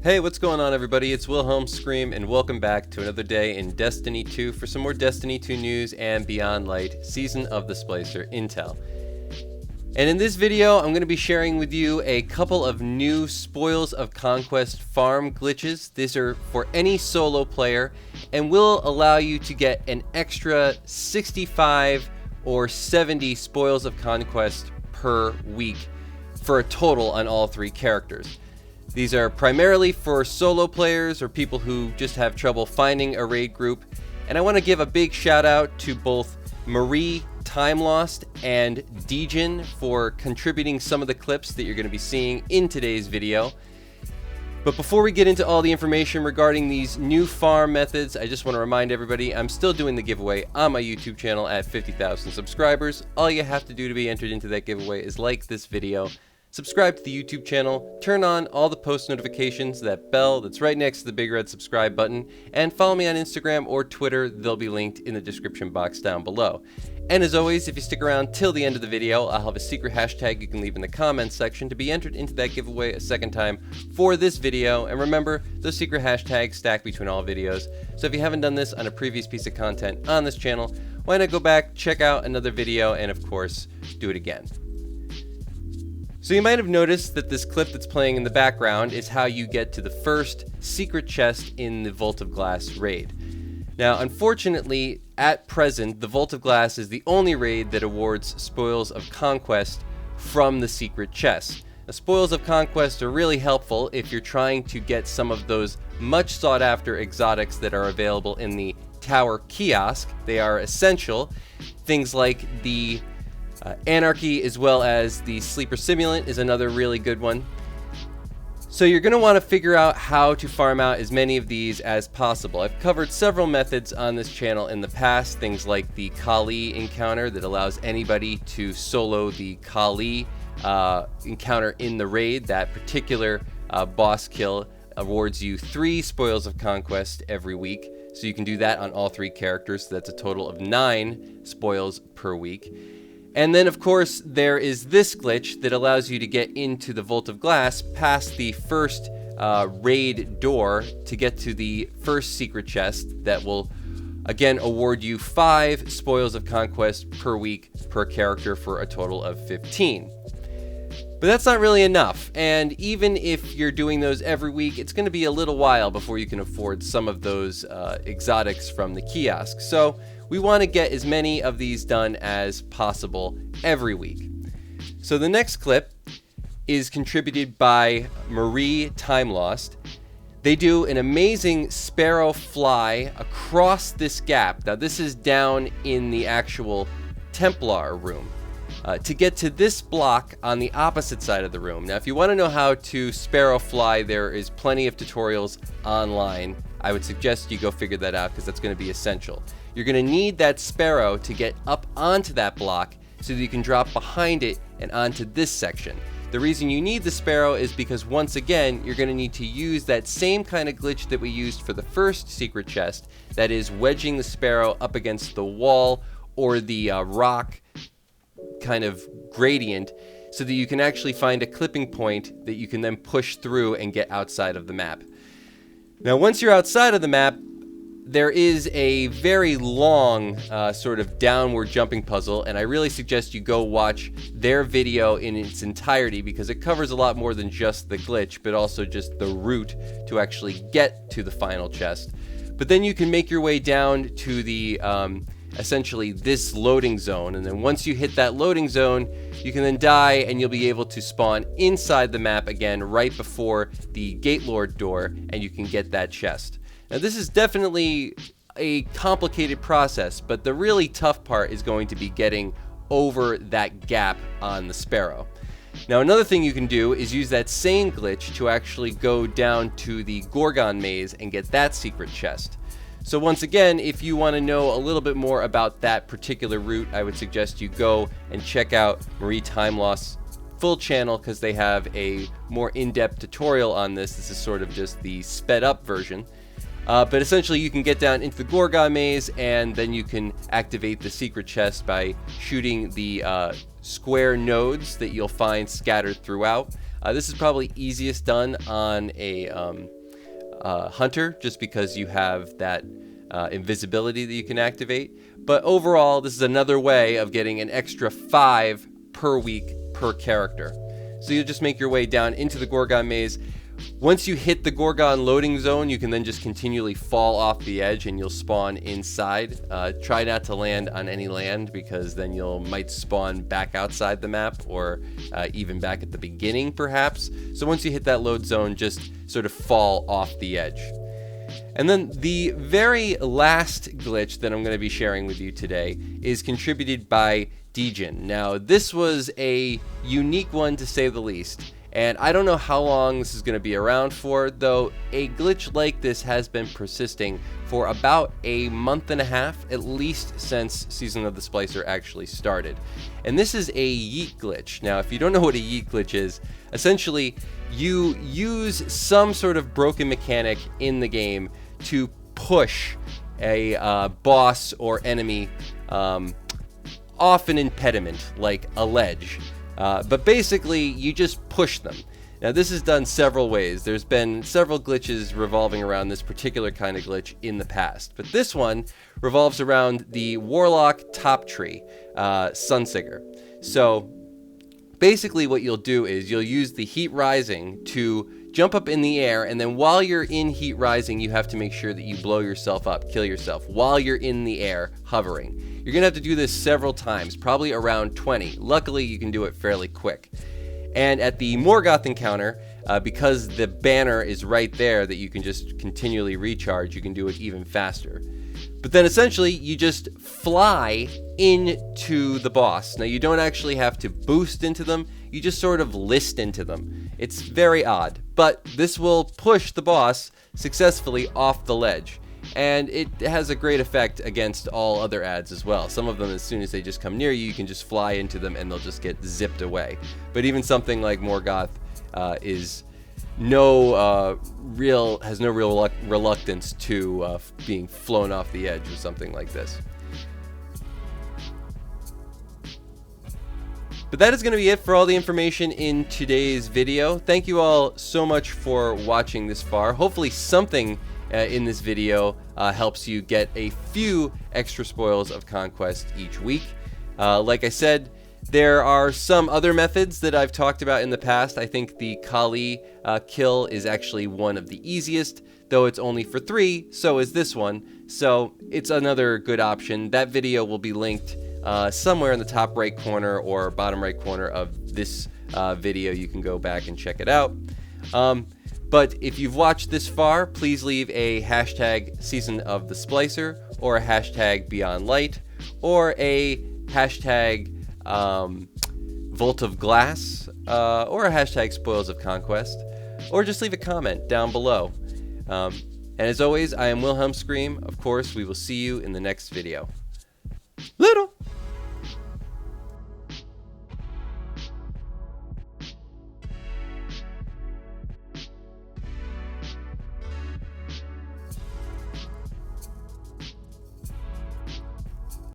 Hey, what's going on everybody? It's Wilhelm Scream and welcome back to another day in Destiny 2 for some more Destiny 2 news and Beyond Light Season of the Splicer intel. And in this video, I'm going to be sharing with you a couple of new Spoils of Conquest farm glitches. These are for any solo player and will allow you to get an extra 65 or 70 Spoils of Conquest per week for a total on all three characters. These are primarily for solo players or people who just have trouble finding a raid group. And I want to give a big shout out to both Marie Time Lost and Dejin for contributing some of the clips that you're going to be seeing in today's video. But before we get into all the information regarding these new farm methods, I just want to remind everybody I'm still doing the giveaway on my YouTube channel at 50,000 subscribers. All you have to do to be entered into that giveaway is like this video, subscribe to the YouTube channel, turn on all the post notifications, that bell that's right next to the big red subscribe button, and follow me on Instagram or Twitter. They'll be linked in the description box down below. And as always, if you stick around till the end of the video, I'll have a secret hashtag you can leave in the comments section to be entered into that giveaway a second time for this video. And remember, those secret hashtags stack between all videos. So if you haven't done this on a previous piece of content on this channel, why not go back, check out another video, and of course, do it again. So you might have noticed that this clip that's playing in the background is how you get to the first secret chest in the Vault of Glass raid. Now, unfortunately, at present, the Vault of Glass is the only raid that awards Spoils of Conquest from the secret chest. Now, Spoils of Conquest are really helpful if you're trying to get some of those much sought after exotics that are available in the Tower Kiosk. They are essential. Things like the Anarchy, as well as the Sleeper Simulant, is another really good one. So you're going to want to figure out how to farm out as many of these as possible. I've covered several methods on this channel in the past, things like the Kali encounter that allows anybody to solo the Kali encounter in the raid. That particular boss kill awards you 3 Spoils of Conquest every week. So you can do that on all 3 characters. So that's a total of 9 spoils per week. And then, of course, there is this glitch that allows you to get into the Vault of Glass past the first raid door to get to the first secret chest that will, again, award you 5 Spoils of Conquest per week per character for a total of 15. But that's not really enough, and even if you're doing those every week, it's going to be a little while before you can afford some of those exotics from the kiosk. So we want to get as many of these done as possible every week. So the next clip is contributed by Marie Time Lost. They do an amazing Sparrow Fly across this gap. Now this is down in the actual Templar room. To get to this block on the opposite side of the room. Now if you want to know how to Sparrow Fly, there is plenty of tutorials online. I would suggest you go figure that out because that's going to be essential. You're going to need that Sparrow to get up onto that block so that you can drop behind it and onto this section. The reason you need the Sparrow is because once again, you're going to need to use that same kind of glitch that we used for the first secret chest, that is wedging the Sparrow up against the wall or the rock kind of gradient so that you can actually find a clipping point that you can then push through and get outside of the map. Now once you're outside of the map, there is a very long sort of downward jumping puzzle, and I really suggest you go watch their video in its entirety because it covers a lot more than just the glitch, but also just the route to actually get to the final chest. But then you can make your way down to the essentially this loading zone, and then once you hit that loading zone, you can then die and you'll be able to spawn inside the map again right before the Gate Lord door, and you can get that chest. Now this is definitely a complicated process, but the really tough part is going to be getting over that gap on the Sparrow. Now another thing you can do is use that same glitch to actually go down to the Gorgon maze and get that secret chest. So once again, if you want to know a little bit more about that particular route, I would suggest you go and check out Marie Time Lost's full channel because they have a more in-depth tutorial on this. This is sort of just the sped up version. But essentially you can get down into the Gorgon maze and then you can activate the secret chest by shooting the square nodes that you'll find scattered throughout. This is probably easiest done on a hunter, just because you have that invisibility that you can activate. But overall, this is another way of getting an extra 5 per week per character. So you just make your way down into the Gorgon maze. Once you hit the Gorgon loading zone, you can then just continually fall off the edge and you'll spawn inside. Try not to land on any land, because then you might spawn back outside the map, or even back at the beginning perhaps. So once you hit that load zone, just sort of fall off the edge. And then the very last glitch that I'm going to be sharing with you today is contributed by Djinn. Now, this was a unique one to say the least, and I don't know how long this is going to be around for, though a glitch like this has been persisting for about a month and a half, at least since Season of the Splicer actually started. And this is a yeet glitch. Now, if you don't know what a yeet glitch is, essentially you use some sort of broken mechanic in the game to push a boss or enemy off an impediment, like a ledge. But basically, you just push them. Now, this is done several ways. There's been several glitches revolving around this particular kind of glitch in the past. But this one revolves around the Warlock top tree, Sunsinger. So basically what you'll do is you'll use the Heat Rising to jump up in the air, and then while you're in Heat Rising, you have to make sure that you blow yourself up, kill yourself, while you're in the air, hovering. You're going to have to do this several times, probably around 20. Luckily, you can do it fairly quick. And at the Morgoth encounter, because the banner is right there that you can just continually recharge, you can do it even faster. But then essentially, you just fly into the boss. Now, you don't actually have to boost into them, you just sort of list into them. It's very odd, but this will push the boss successfully off the ledge. And it has a great effect against all other ads as well. Some of them, as soon as they just come near you, you can just fly into them and they'll just get zipped away. But even something like Morgoth has no real reluctance to being flown off the edge with something like this. But that is going to be it for all the information in today's video. Thank you all so much for watching this far. Hopefully something in this video helps you get a few extra spoils of conquest each week. Like I said, there are some other methods that I've talked about in the past. I think the Kali kill is actually one of the easiest, though it's only for 3, so is this one. So it's another good option. That video will be linked somewhere in the top right corner or bottom right corner of this video. You can go back and check it out. But if you've watched this far, please leave a hashtag Season of the Splicer, or a hashtag Beyond Light, or a hashtag Volt of Glass, or a hashtag Spoils of Conquest, or just leave a comment down below. And as always, I am Wilhelm Scream. Of course, we will see you in the next video. Little!